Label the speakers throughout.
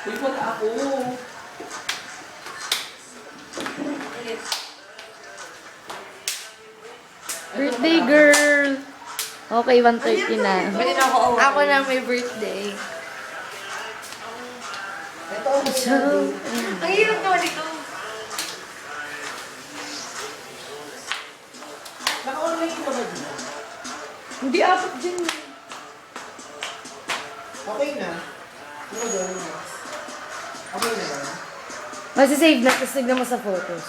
Speaker 1: Uy, wala ako.
Speaker 2: Birthday girl! Okay, 1:30 na.
Speaker 3: Pwede na ako away.
Speaker 2: Ako na may birthday.
Speaker 3: Ito ang
Speaker 2: So,
Speaker 3: ang hirap naman ito. Naka-online ka ba dito?
Speaker 2: hindi apat din.
Speaker 3: Okay na. Ano gawin mo? Okay na yan.
Speaker 2: Masisave na, tapos tignan mo sa photos.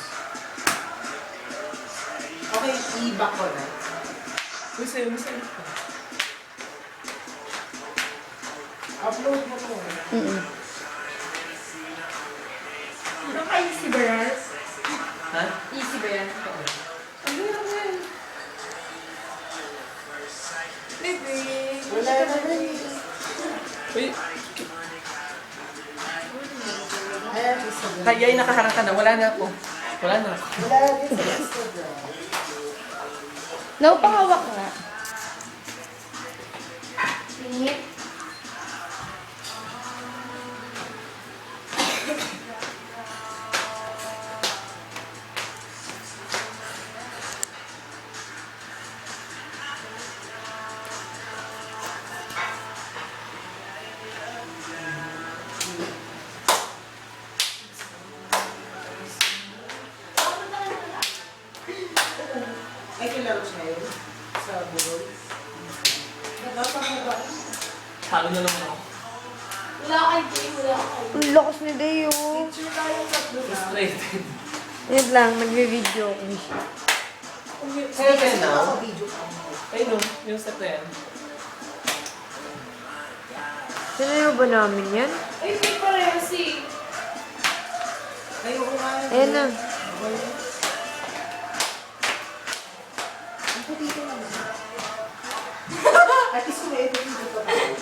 Speaker 3: Okay, i-back ko na.
Speaker 1: Uy, sa'yo, sa'yo.
Speaker 3: Upload mo ko.
Speaker 2: Naka-easy ba yan?
Speaker 1: Ha?
Speaker 2: Easy ba yan? Ano yan? Baby!
Speaker 3: Wala na rin.
Speaker 1: Uy,
Speaker 3: Ayan, Instagram.
Speaker 1: kaya'y nakaharang ka na. Wala na ako. Wala na ako.
Speaker 3: Wala din sa Instagram.
Speaker 2: Naupangawak nga. Init.
Speaker 3: Ay, kilaro siya yun. Sa buhol. Nagpapakaba.
Speaker 1: Talo na naman ako.
Speaker 2: Wala kay Jay, wala kay. Ang lakas ni Deo.
Speaker 3: Picture tayong tatlo na.
Speaker 1: Frustrated.
Speaker 2: Yan lang, nagbe-video ko siya.
Speaker 1: Sa'yo
Speaker 3: Kasi
Speaker 1: din na.
Speaker 3: nakaka-video ka.
Speaker 1: Ay no, yung step na yan.
Speaker 2: Sinayo ba namin yan?
Speaker 4: Ay, hindi pareho si...
Speaker 3: Ayoko nga.
Speaker 2: Ayan na.
Speaker 3: Ito dito na. At least kung ito dito pa tayo.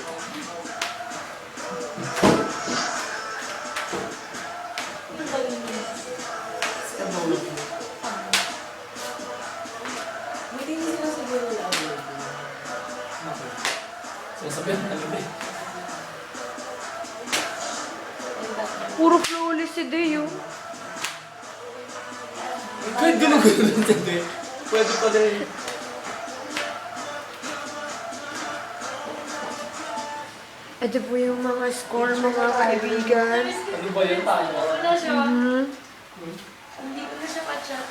Speaker 3: Sa dulo. Buti hindi sila siguro lang.
Speaker 1: Sinasabihan na lang eh.
Speaker 2: Puro flawless si Deo.
Speaker 1: Kahit gano'n-gano'n lang hindi. Pwede pa din.
Speaker 2: Ito po yung mga score, mga kaibigan.
Speaker 1: Ano ba yan tayo?
Speaker 4: Wala siya.
Speaker 2: Mhm.
Speaker 4: Hindi ko na siya ka-chat.